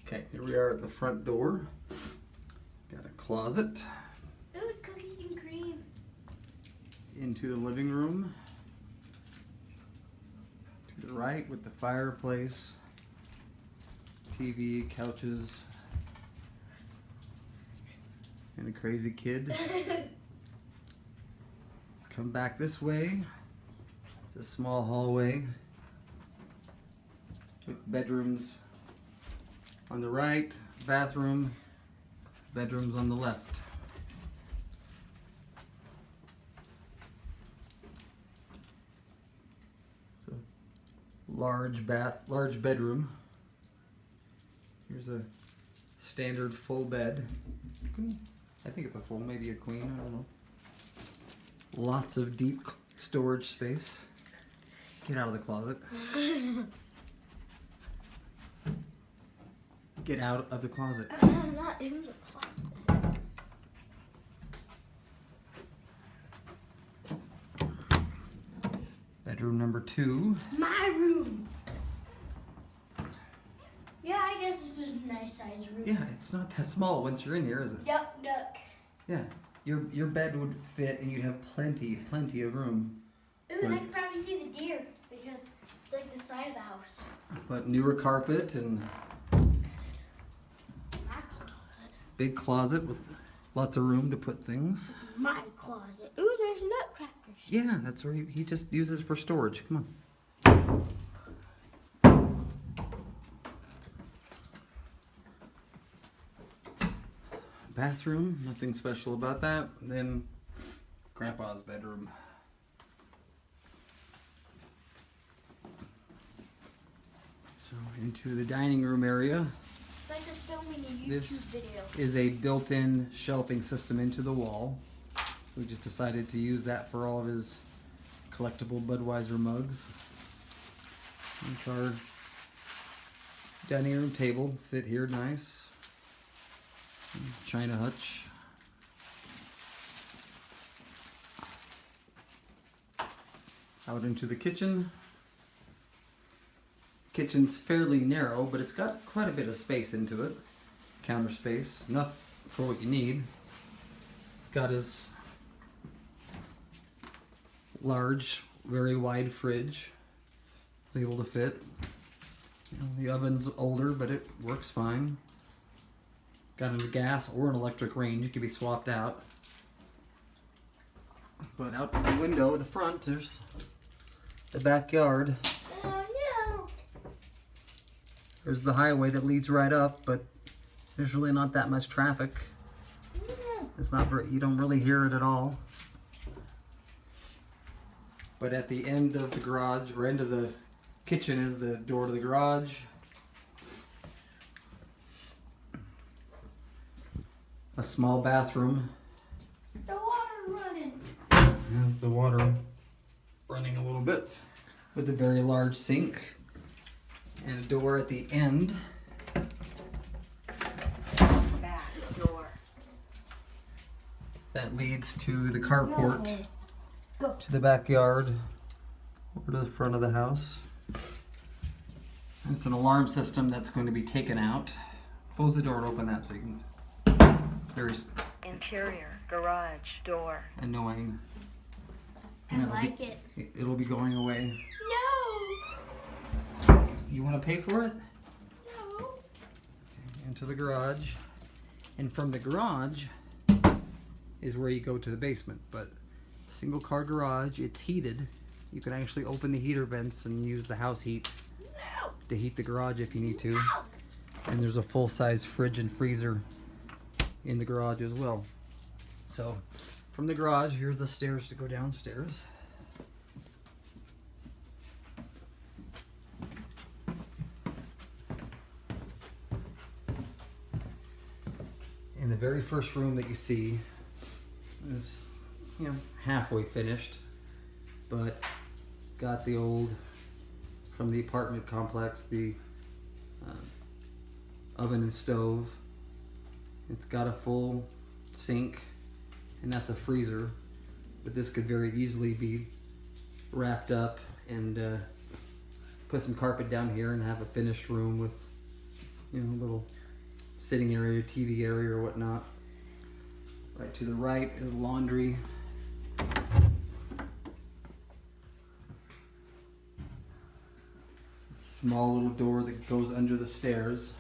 Okay, here we are at the front door. Got a closet. Ooh, cookies and cream. Into the living room. To the right with the fireplace, TV, couches, and a crazy kid. Come back this way. It's a small hallway with bedrooms on the right, bathroom, bedrooms on the left. So, large bedroom. Here's a standard full bed. I think it's a full, maybe a queen, I don't know. Lots of deep storage space. Get out of the closet. Get out of the closet. I'm not in the closet. Bedroom number 2. My room. Yeah, I guess it's a nice size room. Yeah, it's not that small once you're in here, is it? Duck, duck. Yeah, your bed would fit and you'd have plenty of room. Ooh, and I could probably see the deer because it's like the side of the house. But newer carpet and My closet. big closet with lots of room to put things. My closet. Ooh, there's nutcrackers. Yeah, that's where he just uses for storage. Come on. Bathroom, nothing special about that. Then Grandpa's bedroom. So into the dining room area. It's like they're filming a YouTube This video. is a built-in shelving system into the wall. We just decided to use that for all of his collectible Budweiser mugs. It's our dining room table, fit here nice. China hutch. Out into the kitchen. Kitchen's fairly narrow, but it's got quite a bit of space into it. Counter space, enough for what you need. It's got his large, very wide fridge. It's able to fit. You know, the oven's older, but it works fine. Got a gas or an electric range. It can be swapped out. But out the window, the front, there's the backyard. Oh no! There's the highway that leads right up, but there's really not that much traffic. No. It's not very, you don't really hear it at all. But at the end of the garage, or end of the kitchen, is the door to the garage. A small bathroom. The water running. There's the water running a little bit. With a very large sink. And a door at the end. Back door. That leads to the carport. No. Go. To the backyard. Over to the front of the house. It's an alarm system that's going to be taken out. Close the door and open that so you can... Very Interior garage door. annoying. I And like it. It'll be going away. No! You want to pay for it? No! Into the garage. And from the garage is where you go to the basement. But single car garage, it's heated. You can actually open the heater vents and use the house heat No! to heat the garage if you need to. And there's a full-size fridge and freezer in the garage as well. So from the garage, here's the stairs to go downstairs. In the very first room that you see is, you know, halfway finished, but got the old, from the apartment complex, the oven and stove. It's got a full sink, and that's a freezer, but this could very easily be wrapped up and put some carpet down here and have a finished room with, you know, little sitting area, TV area, or whatnot. Right to the right is laundry. Small little door that goes under the stairs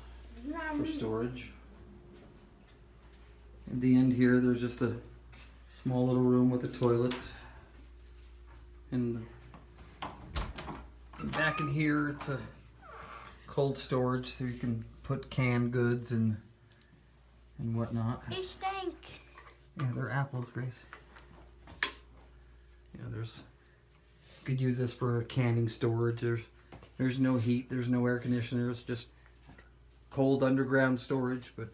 for storage. At the end here, there's just a small little room with a toilet. And back in here, it's a cold storage, so you can put canned goods and whatnot. They stink. Yeah, they're apples, Grace. Yeah, could use this for canning storage. There's no heat, there's no air conditioners, just cold underground storage, but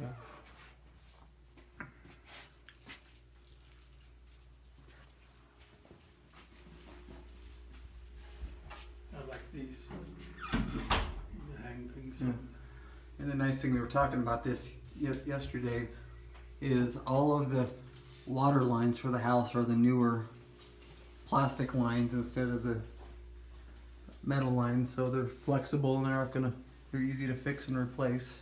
yeah. I like these. You hang things on. And the nice thing, we were talking about this yesterday, is all of the water lines for the house are the newer plastic lines instead of the metal lines, so they're flexible and they're easy to fix and replace.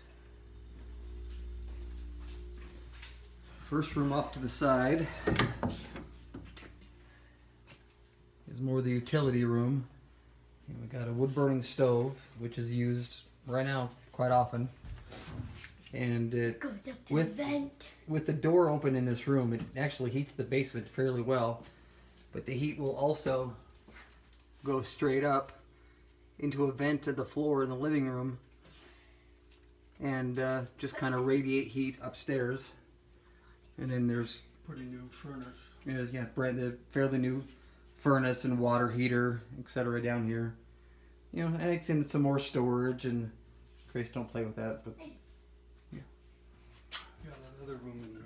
First room off to the side is more the utility room. And we got a wood burning stove, which is used right now quite often. And it Goes up to the vent. with the door open in this room, it actually heats the basement fairly well. But the heat will also go straight up into a vent to the floor in the living room and just kind of radiate heat upstairs. And then there's Pretty new furnace. the fairly new furnace and water heater, etc. down here. You know, and it's in some more storage, and Grace, don't play with that, but Got another room in there.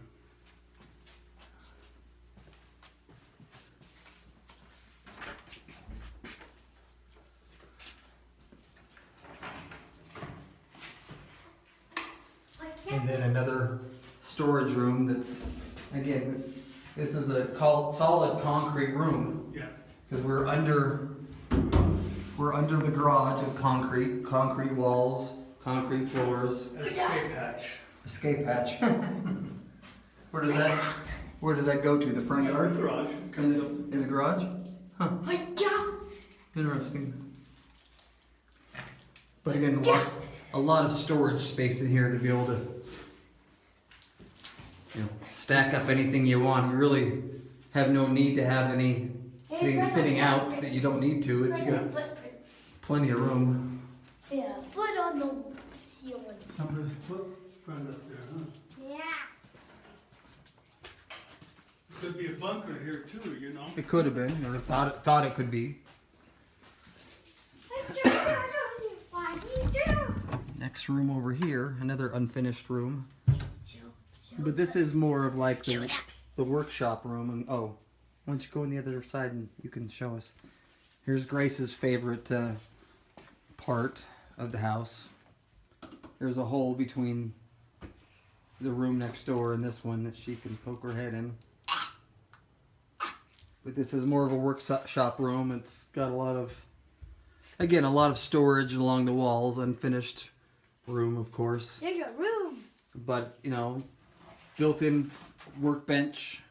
and then another storage room that's, again, this is a solid concrete room Yeah. because we're under the garage of concrete walls, concrete floors, Escape hatch. escape hatch. Where does that go to? The front yard? Garage. It comes up. In the garage? Interesting. But again, a lot of storage space in here to be able to, stack up anything you want. You really have no need to have anything sitting out that you don't need to. It's It's like a got footprint. plenty of room. Yeah, foot on the ceiling. Somebody's footprint up there, huh? Yeah. Could be a bunker here too, you know? It could have been, or thought it could be. Why do you do? Next room over here, another unfinished room. But this is more of like the workshop room. And why don't you go on the other side and you can show us. Here's Grace's favorite part of the house. There's a hole between the room next door and this one that she can poke her head in. But this is more of a workshop room. It's got a lot of storage along the walls, unfinished room, of course. There's a room. But, built-in workbench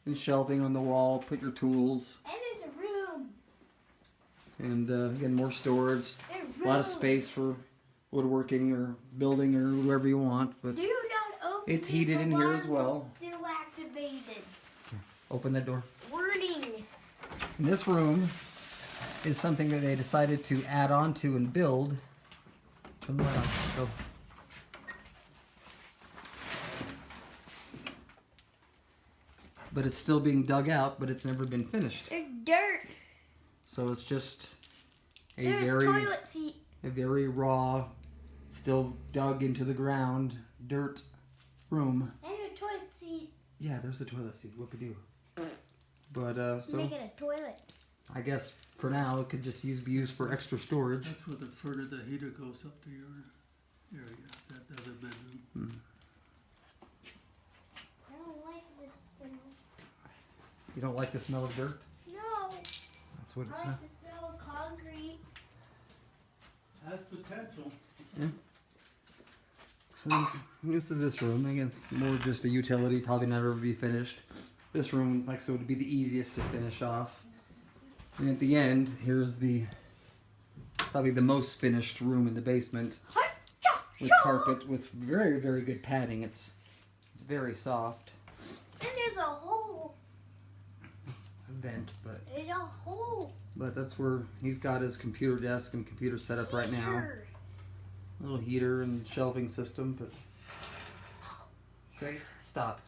and shelving on the wall, put your tools, And there's a room. and again, more storage, There's a lot of space for woodworking or building or whatever you want, but Do not open It's heated in here as well. Alarm is still activated. open that door. Warning. And this room is something that they decided to add on to and build. Turn the light on. Go. But it's still being dug out, but it's never been finished. There's dirt. So it's just a There's a very toilet seat. raw, still dug into the ground, dirt room. And a toilet seat. Yeah, there's a toilet seat. Whoop-a-doo. But so Make it a toilet. I guess for now it could just be used for extra storage. That's where the heater goes up to your area, that other bedroom. I don't like this smell. You don't like the smell of dirt? No. That's what it I smells. like the smell of concrete. Has potential. So this is this room. Again, it's more just a utility, probably never be finished. This room, like I said, would be the easiest to finish off. And at the end, here's the probably the most finished room in the basement with carpet with very, very good padding. It's very soft. And there's a hole. It's a vent, There's a hole. but that's where he's got his computer desk and computer set up right now. Heater. Little heater and shelving system, but Grace, stop.